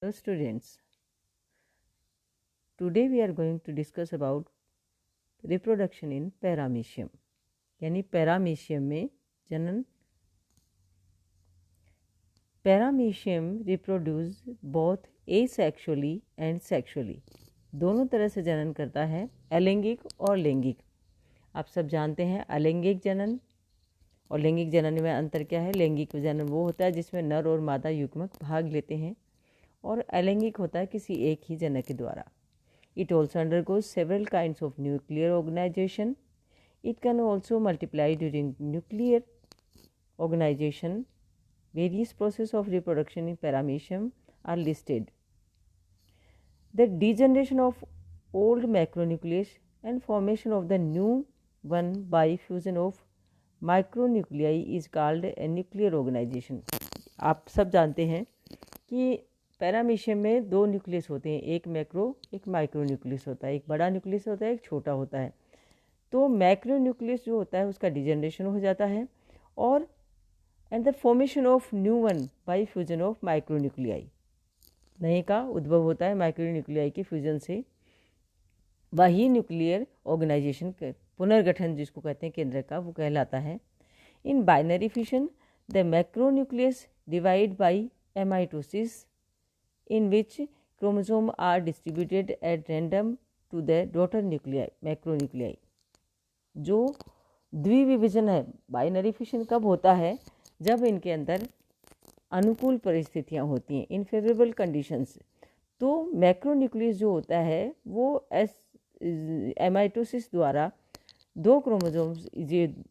Hello students, today we are going to discuss about reproduction in paramecium यानी paramecium में जनन। Paramecium reproduce both asexually and sexually, दोनों तरह से जनन करता है, अलैंगिक और लैंगिक। आप सब जानते हैं अलैंगिक जनन और लैंगिक जनन में अंतर क्या है। लैंगिक जनन वो होता है जिसमें नर और मादा युग्मक भाग लेते हैं, और अलैंगिक होता है किसी एक ही जनक के द्वारा। It also undergoes several kinds of nuclear organization. It can also multiply during nuclear organization. Various processes of reproduction in paramecium are listed. The degeneration of old macronucleus and formation of the new one by fusion of micronuclei is called a nuclear organization. आप सब जानते हैं कि paramecium में दो nucleus होते हैं, एक मैक्रो एक माइक्रो न्यूक्लियस होता है, एक बड़ा न्यूक्लियस होता है, एक छोटा होता है। तो मैक्रो न्यूक्लियस जो होता है उसका डिजनरेशन हो जाता है, और and the formation of new one by fusion of micro nuclei, नए का उद्भव होता है माइक्रो न्यूक्लियाई के फ्यूजन से। वही न्यूक्लियर ऑर्गेनाइजेशन पुनर्गठन जिसको कहते हैं केंद्र का, वो कहलाता है। In binary fission the macro nucleus divide by amitosis in which chromosomes are distributed at random to the daughter nuclei macronuclei। जो द्विविभाजन है, बाइनरी फिशन कब होता है, जब इनके अंदर अनुकूल परिस्थितियां होती हैं, इन फेवरेबल कंडीशंस। तो मैक्रोन्यूक्लियस जो होता है वो एमाइटोसिस द्वारा दो क्रोमोसोम्स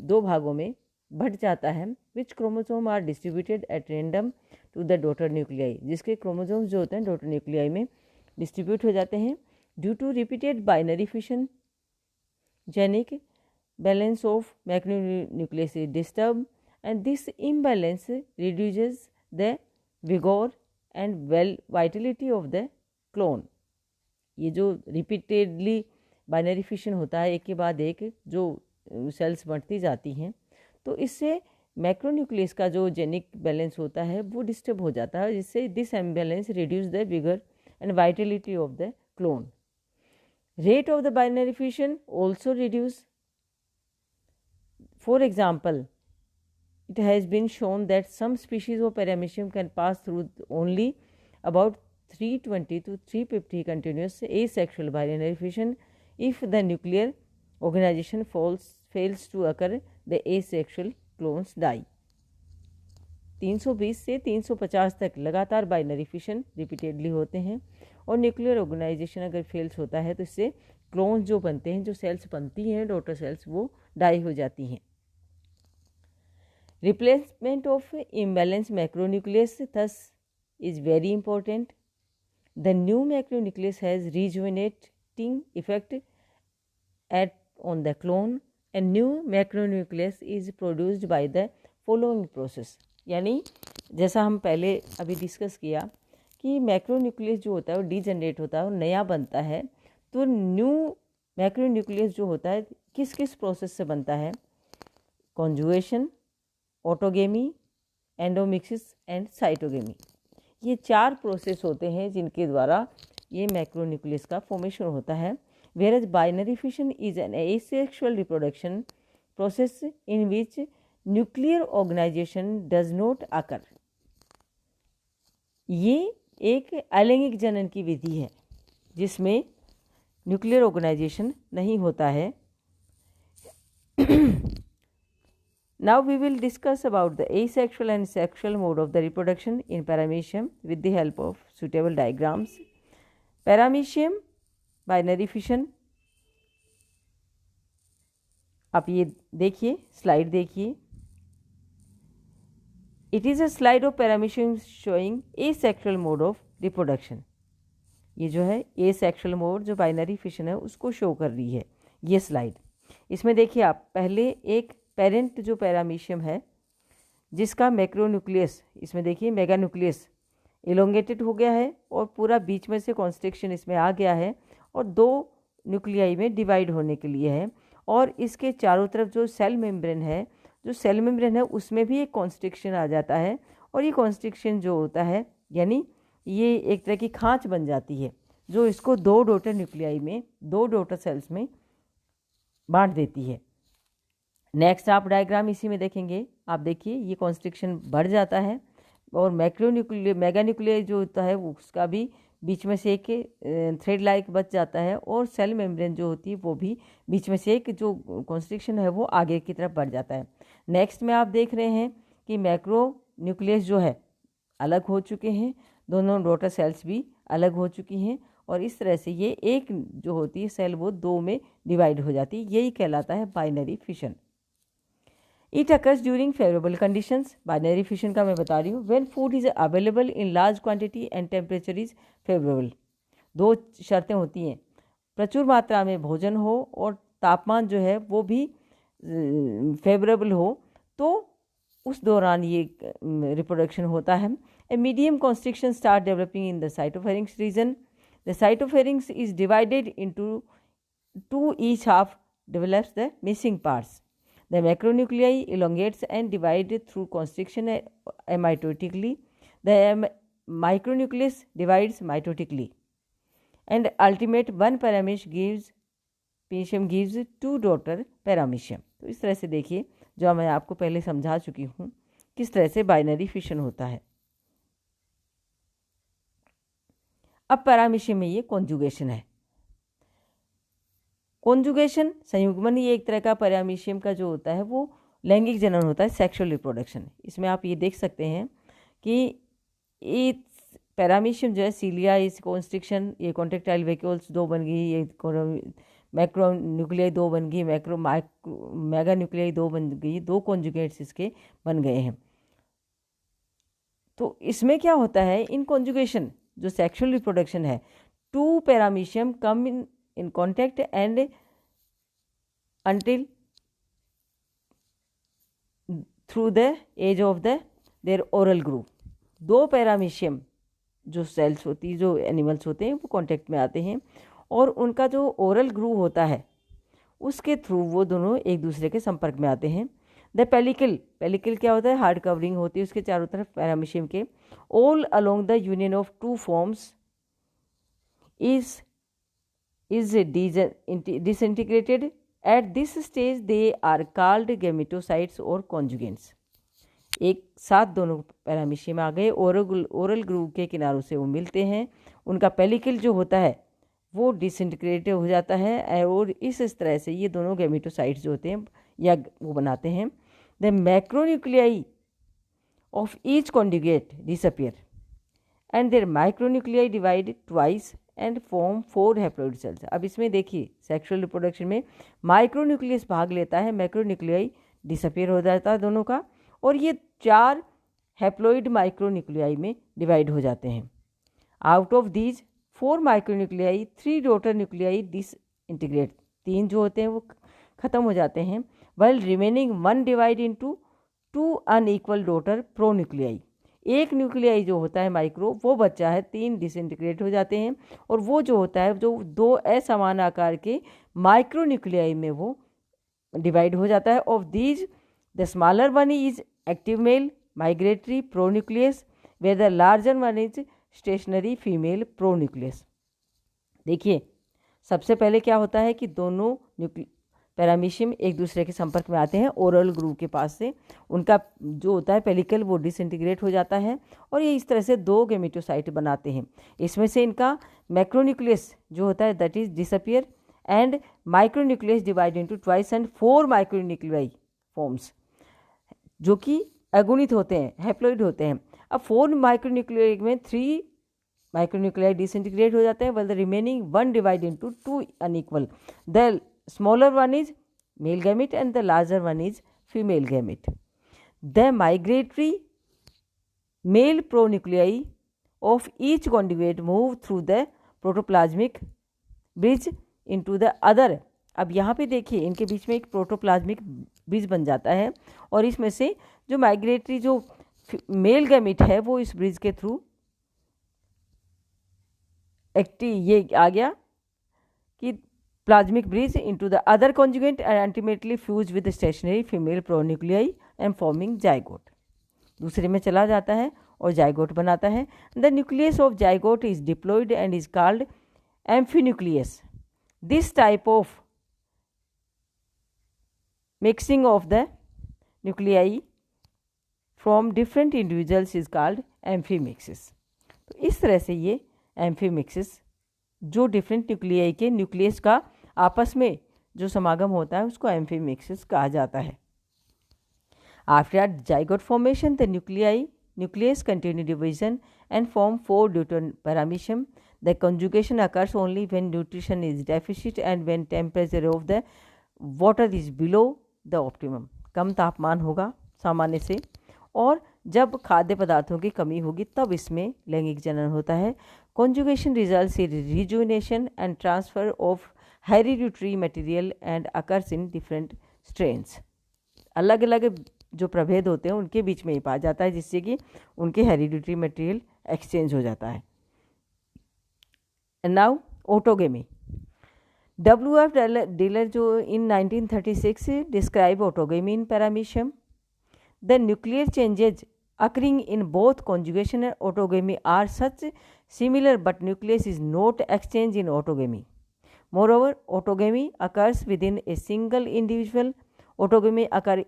दो भागों में बढ़ जाता है, which chromosome are distributed at random to the daughter nuclei, जिसके क्रोमोसोम्स जो होते हैं डॉटर न्यूक्लियाई में डिस्ट्रीब्यूट हो जाते हैं। Due to repeated binary fission genic balance of macronucleus is disturb and this imbalance reduces the vigour and vitality of the clone. ये जो रिपीटेडली बाइनरी फिशन होता है, एक के बाद एक जो सेल्स बढ़ती जाती हैं, तो इससे मैक्रोन्यूक्लियस का जो जेनिक बैलेंस होता है वो डिस्टर्ब हो जाता है, जिससे this imbalance reduce the vigour and vitality of the clone. Rate of the binary fission also reduce. For example, it has been shown that some species of paramecium can pass through only about 320 to 350 continuous asexual binary fission. If the nuclear organization fails to occur, the asexual clones die. 320 से 350 तक लगातार binary fission repeatedly होते हैं, और nuclear organisation अगर fails होता है तो इससे क्लोन जो बनते हैं, जो सेल्स बनती हैं डॉटर सेल्स, वो डाई हो जाती हैं। Replacement of imbalanced macronucleus thus is very important. The new macronucleus has rejuvenating effect on the clone, and new macronucleus is produced by the following process। यानी जैसा हम पहले अभी डिस्कस किया कि मैक्रोन्यूक्लियस जो होता है वो डीजनरेट होता है और नया बनता है, तो न्यू मैक्रोन्यूक्लियस जो होता है किस किस प्रोसेस से बनता है? Conjugation, autogamy, endomixis and cytogamy. ये 4 प्रोसेस होते हैं जिनके द्वारा ये मैक्रोन्यूक्लियस का फॉर्मेशन होता है। Whereas binary fission is an asexual reproduction process in which nuclear organization does not occur. ये एक अलैंगिक जनन की विधि है जिसमें न्यूक्लियर ऑर्गेनाइजेशन नहीं होता है। Now we will discuss about the asexual and sexual mode of the reproduction in paramecium with the help of suitable diagrams. Paramecium binary fission, आप ये देखिए, स्लाइड देखिए। It is a slide of paramecium showing asexual mode of reproduction. ये जो है asexual mode जो binary fission है उसको शो कर रही है ये स्लाइड। इसमें देखिए आप, पहले एक पेरेंट जो पैरामीशियम है जिसका मैक्रोन्यूक्लियस, इसमें देखिए मेगा न्यूक्लियस इलोंगेटेड हो गया है और पूरा बीच में से कॉन्स्ट्रिक्शन इसमें आ गया है और 2 न्यूक्लियाई में डिवाइड होने के लिए है, और इसके चारों तरफ जो सेल मेम्ब्रेन है, जो सेल मेम्ब्रेन है उसमें भी एक कॉन्स्ट्रिक्शन आ जाता है, और ये कॉन्स्ट्रिक्शन जो होता है यानी ये एक तरह की खांच बन जाती है जो इसको दो डॉटर न्यूक्लियाई में, दो डॉटर सेल्स में बांट देती है। नेक्स्ट आप डायग्राम इसी में देखेंगे। आप देखिए ये कॉन्स्ट्रिक्शन बढ़ जाता है और मेगा न्यूक्लियाई जो होता है उसका भी बीच में से एक थ्रेड लाइक बच जाता है और सेल मेम्ब्रेन जो होती है वो भी बीच में से एक जो कॉन्स्ट्रिक्शन है वो आगे की तरफ बढ़ जाता है। नेक्स्ट में आप देख रहे हैं कि मैक्रो न्यूक्लियस जो है अलग हो चुके हैं, दोनों डॉटर सेल्स भी अलग हो चुकी हैं और इस तरह से ये एक जो होती है सेल वो दो में डिवाइड हो जाती है। यही कहलाता है binary fission. It occurs during favourable conditions. Binary fission का मैं बता रही हूँ। When food is available in large quantity and temperature is favourable. दो शर्तें होती हैं, प्रचुर मात्रा में भोजन हो और तापमान जो है वो भी फेवरेबल हो, तो उस दौरान ये रिप्रोडक्शन होता है। A medium constriction start developing in the cytopharynx region. The cytopharynx is divided into two, each half develops the missing parts. The macronuclei elongates and divide through constriction amitotically. The micronucleus divides mitotically. And ultimate one paramecium gives two daughter paramecium. तो इस तरह से देखिए, जो मैं आपको पहले समझा चुकी हूँ किस तरह से बाइनरी फिशन होता है। अब पैरामीशियम में ये कॉन्जुगेशन है। कॉन्जुगेशन संयुग्मन ये एक तरह का पैरामीशियम का जो होता है वो लैंगिक जनन होता है, सेक्सुअल रिप्रोडक्शन। इसमें आप ये देख सकते हैं कि ये पैरामीशियम जो है सीलिया इस कॉन्स्ट्रिक्शन, ये कॉन्ट्रेक्टाइल वेक्यूल्स दो बन गई, ये मैक्रो न्यूक्लियाई दो बन गई, मेगा न्यूक्लियाई दो बन गई, दो कॉन्जुगेट्स इसके बन गए हैं। तो इसमें क्या होता है, इन कॉन्जुगेशन जो सेक्सुअल रिप्रोडक्शन है, two paramecium come in contact and until through the edge of their oral groove। दो पैरामीशियम जो सेल्स होती है, जो एनिमल्स होते हैं, वो कांटेक्ट में आते हैं और उनका जो ओरल ग्रूव होता है उसके थ्रू वो दोनों एक दूसरे के संपर्क में आते हैं। द पेलिकल क्या होता है, हार्ड कवरिंग होती है उसके चारों तरफ पैरामीशियम के। All along the union of two forms is disintegrated. At this stage they are called gametocytes और conjugates। एक साथ दोनों पैरामीशियम आ गए, ओरल ग्रूव के किनारों से वो मिलते हैं, उनका पेलिकल जो होता है वो डिसइंटीग्रेट हो जाता है और इस तरह से ये दोनों गैमेटोसाइट्स जो होते हैं या वो बनाते हैं। The macronuclei of each conjugate disappear and their micronuclei divide twice and form 4 haploid cells. अब इसमें देखिए सेक्सुअल रिप्रोडक्शन में माइक्रोन्यूक्लियस भाग लेता है, मैक्रोन्यूक्लियाई डिसअपियर हो जाता है दोनों का, और ये 4 हैप्लॉइड माइक्रोन्यूक्लियाई में डिवाइड हो जाते हैं। Out of these 4 micronuclei 3 daughter nuclei disintegrate, 3 जो होते हैं वो खत्म हो जाते हैं, while remaining 1 divide into 2 unequal daughter pronuclei. एक न्यूक्लियाई जो होता है माइक्रो वो बच्चा है, 3 डिसइंटीग्रेट हो जाते हैं और वो जो होता है जो 2 असमान आकार के माइक्रो न्यूक्लियाई में वो डिवाइड हो जाता है। Of these the smaller one is active male migratory pronucleus where the larger one is stationary female pronucleus. देखिए सबसे पहले क्या होता है कि दोनों पैरामीशियम एक दूसरे के संपर्क में आते हैं ओरल ग्रूव के पास से, उनका जो होता है पेलिकल वो डिसइंटीग्रेट हो जाता है और ये इस तरह से 2 गैमेटोसाइट बनाते हैं। इसमें से इनका मैक्रोन्यूक्लियस जो होता है that is disappear and micronucleus divide into twice and 4 micronuclei forms जो कि अगुणित होते हैं, हैप्लॉइड होते हैं। अब 4 माइक्रोन्यूक्लियाई में 3 माइक्रोन्यूक्लियाई डिसइंटीग्रेट हो जाते हैं, while the remaining 1 divide into 2 unequal. The smaller one is male gamete and the larger one is female gamete. The migratory male pronuclei of each conjugate move through the protoplasmic bridge into the other। अब यहाँ पे देखिए इनके बीच में एक protoplasmic bridge बन जाता है और इसमें से जो माइग्रेटरी जो मेल गैमेट है वो इस ब्रिज के थ्रू ये आ गया कि plasmic bridge into the other conjugate and ultimately fuse with the stationary female pronuclei and forming zygote। दूसरे में चला जाता है और जाइगोट बनाता है। The nucleus of zygote is diploid and is called amphinucleus. This type of mixing of the nuclei from different individuals is called amphimixis. तो इस तरह से ये एम्फीमिक्सिस जो डिफरेंट न्यूक्लियाई के न्यूक्लियस का आपस में जो समागम होता है उसको एम्फीमिक्सिस कहा जाता है। After zygote formation the nucleus continue division and form 4 deuteroparamecium. The conjugation occurs only when nutrition is deficient and when temperature of the water is below the optimum. कम तापमान होगा सामान्य से और जब खाद्य पदार्थों की कमी होगी तब इसमें लैंगिक जनन होता है। Conjugation results in rejuvenation and transfer of hereditary material and occurs in different strains. अलग अलग जो प्रभेद होते हैं उनके बीच में ही पाया जाता है जिससे कि उनके हेरिडिटरी मटेरियल एक्सचेंज हो जाता है। And now autogamy. WF Diller जो in 1936 describe autogamy in paramecium. The nuclear changes occurring in both conjugation and autogamy are such similar but nucleus is not exchange in autogamy. Moreover autogamy occurs within a single individual. Autogamy occur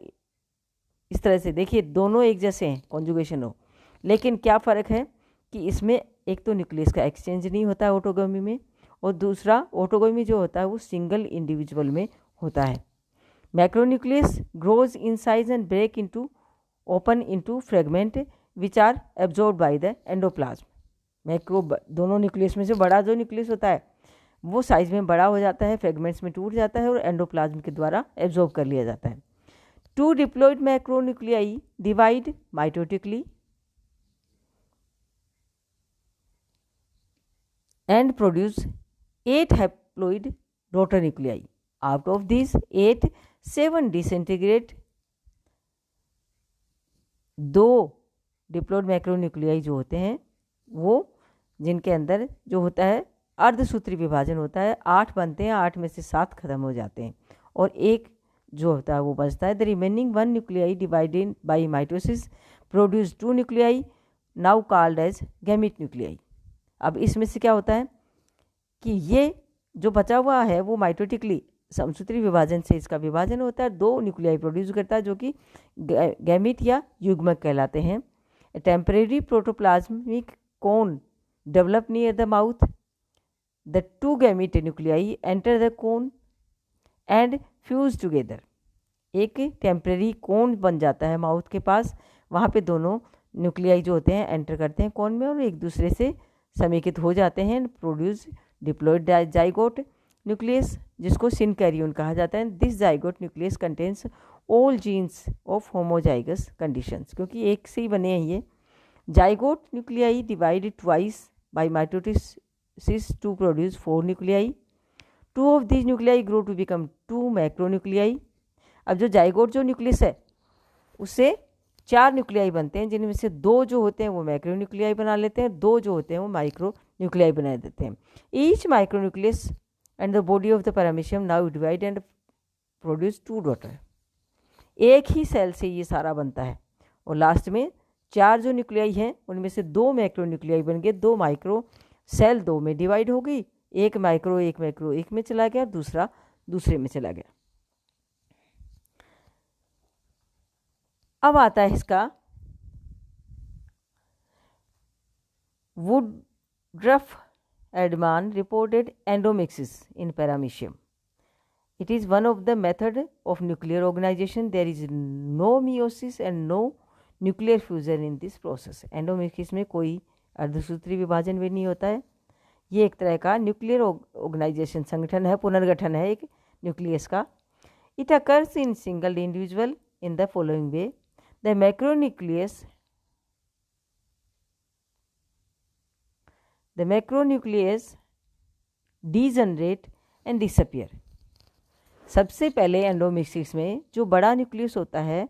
इस तरह से देखिए दोनों एक जैसे हैं conjugation हो, लेकिन क्या फ़र्क है कि इसमें एक तो न्यूक्लियस का एक्सचेंज नहीं होता है ऑटोगेमी में और दूसरा ऑटोगेमी जो होता है वो सिंगल इंडिविजुअल में होता है। Macronucleus grows in size and break into open into fragment which are absorb by the endoplasm. Macro दोनों न्यूक्लियस में से बड़ा जो न्यूक्लियस होता है वो साइज में बड़ा हो जाता है, फ्रेगमेंट्स में टूट जाता है और एंडोप्लाज्म के द्वारा एब्जॉर्ब कर लिया जाता है। Two diploid macronuclei divide mitotically and produce 8 haploid daughter nuclei. Out of these 8, 7 disintegrate। 2 diploid मैक्रोन्यूक्लियाई जो होते हैं वो जिनके अंदर जो होता है अर्धसूत्री विभाजन होता है, 8 बनते हैं, 8 में से 7 खत्म हो जाते हैं और एक जो होता है वो बचता है। The remaining 1 nuclei divided by mitosis produce 2 nuclei now called as gamete nuclei. अब इसमें से क्या होता है कि ये जो बचा हुआ है वो माइटोटिकली समसूत्री विभाजन से इसका विभाजन होता है, 2 न्यूक्लियाई प्रोड्यूस करता है जो कि गैमीट या युग्मक कहलाते हैं। Temporary protoplasmic cone develop near the mouth. The 2 gamete nuclei enter the cone and fuse together. एक टेम्परेरी कोन बन जाता है माउथ के पास, वहाँ पे दोनों न्यूक्लियाई जो होते हैं एंटर करते हैं कोन में और एक दूसरे से समेकित हो जाते हैं। प्रोड्यूस डिप्लॉइड जाइगोट न्यूक्लियस जिसको सिनकैरियोन कहा जाता है। This zygote nucleus contains all genes of homozygous conditions. क्योंकि एक से ही बने हैं ये। Zygote nuclei divided twice by mitosis to produce 4 nuclei. 2 of these nuclei grow to become 2 macronuclei। अब जो जाइगोट जो न्यूक्लियस है उससे 4 न्यूक्लियाई बनते हैं जिनमें से 2 जो होते हैं वो मैक्रोन्यूक्लियाई बना लेते हैं, 2 जो होते हैं वो माइक्रोन्यूक्लियाई बना देते हैं। Each micronucleus and the body of the paramecium now divide and produce 2 daughter. एक ही सेल से ये सारा बनता है और लास्ट में 4 जो न्यूक्लियाई हैं उनमें से 2 मैक्रोन्यूक्लियाई बन गए, 2 माइक्रो सेल 2 में डिवाइड हो गई, एक माइक्रो एक में चला गया, दूसरा दूसरे में चला गया। अब आता है इसका Woodruff Erdmann reported endomixis in paramecium. It is one of the method of nuclear organisation. There is no meiosis and no nuclear fusion in this process. Endomixis में कोई अर्धसूत्री विभाजन भी नहीं होता है। ये एक तरह का न्यूक्लियर ऑर्गेनाइजेशन संगठन है, पुनर्गठन है एक न्यूक्लियस का। It occurs in single individual in the following way. The macronucleus degenerate and disappear. सबसे पहले एंडोमिक्सिस में जो बड़ा न्यूक्लियस होता है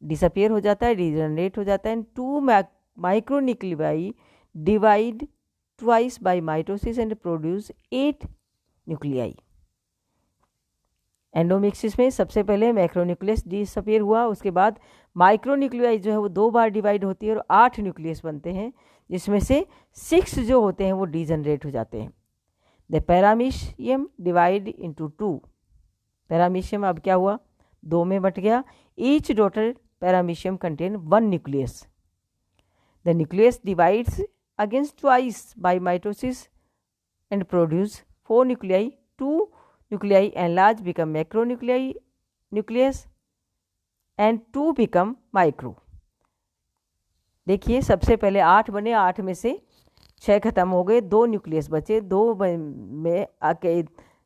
डिसअपियर हो जाता है, डीजनरेट हो जाता है। 2 micronuclei divide twice by mitosis and produce 8 nuclei। एंडोमिक्सिस में सबसे पहले मैक्रोन्यूक्लियस डिसअपियर हुआ, उसके बाद माइक्रोन्यूक्लियाई जो है वो 2 बार डिवाइड होती है और 8 न्यूक्लियस बनते हैं, जिसमें से 6 जो होते हैं वो डीजनरेट हो जाते हैं। The paramecium divide into 2, paramecium अब क्या हुआ, 2 में बट गया। Each daughter paramecium contain 1 nucleus. The nucleus divides against twice by mitosis and produce 4 nuclei. 2 nuclei enlarge become nucleus and 2 become micro. देखिए सबसे पहले 8 बने, 8 में से 6 खत्म हो गए, 2 न्यूक्लियस बचे। 2 में आके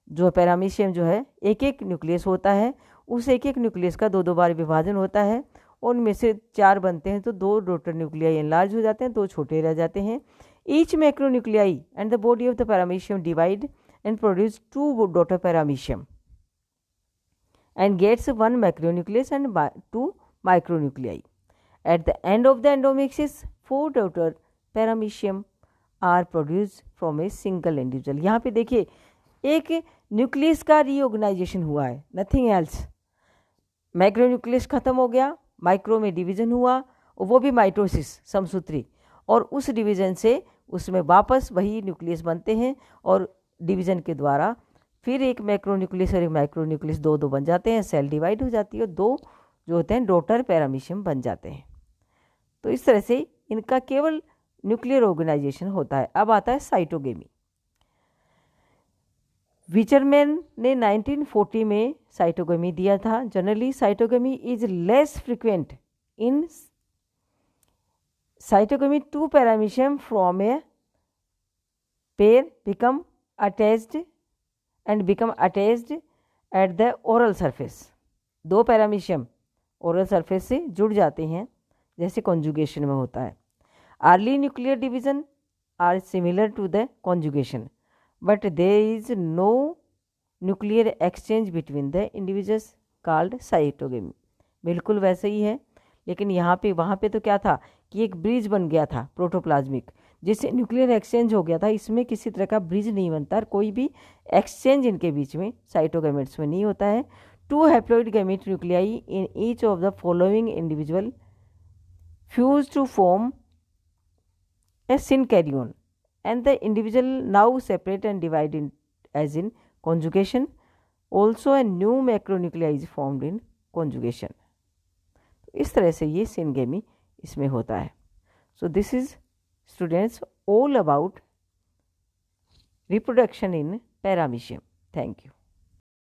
जो पैरामीशियम जो है एक एक न्यूक्लियस होता है, उस एक एक न्यूक्लियस का 2 बार विभाजन होता है, उनमें से 4 बनते हैं तो 2 डॉटर न्यूक्लियाई एनलार्ज हो जाते हैं, 2 छोटे रह जाते हैं। Each macronuclei and the body of the paramecium divide and produce 2 daughter paramecium and gets 1 macronucleus and 2 micronuclei. At the end of the endomixis, 4 daughter paramecium are produced from a single individual. यहाँ पे देखिए एक nucleus का reorganisation हुआ है, nothing else. Macronucleus खत्म हो गया, माइक्रो में डिवीजन हुआ, वो भी माइटोसिस समसूत्री, और उस डिवीजन से उसमें वापस वही न्यूक्लियस बनते हैं और डिवीजन के द्वारा फिर एक मैक्रोन्यूक्लियस और एक माइक्रोन्यूक्लियस 2 बन जाते हैं, सेल डिवाइड हो जाती है और 2 जो होते हैं डॉटर पैरामीशियम बन जाते हैं। तो इस तरह से इनका केवल न्यूक्लियर ऑर्गेनाइजेशन होता है। अब आता है साइटोगेमी। विचरमैन ने 1940 में साइटोगेमी दिया था। Generally cytogamy is less frequent in cytogamy. 2 paramecium from a pair become attached at the oral surface. 2 paramecium oral surface से जुड़ जाते हैं जैसे कॉन्जुगेशन में होता है। Early nuclear division are similar to the conjugation but there is no nuclear exchange between the individuals called cytogamy. बिल्कुल वैसे ही है, लेकिन यहाँ पे वहाँ पे तो क्या था कि एक ब्रिज बन गया था प्रोटोप्लाज्मिक, जिससे न्यूक्लियर एक्सचेंज हो गया था। इसमें किसी तरह का ब्रिज नहीं बनता, कोई भी एक्सचेंज इनके बीच में साइटोगेमेट्स में नहीं होता है। 2 haploid gamete nuclei in each of the following individual fuse to form a syncaryon and the individual now separate and divide in as in conjugation. Also a new macronuclei is formed in conjugation. इस तरह से ये syngamy इसमें होता है। So this is students all about reproduction in paramecium. Thank you.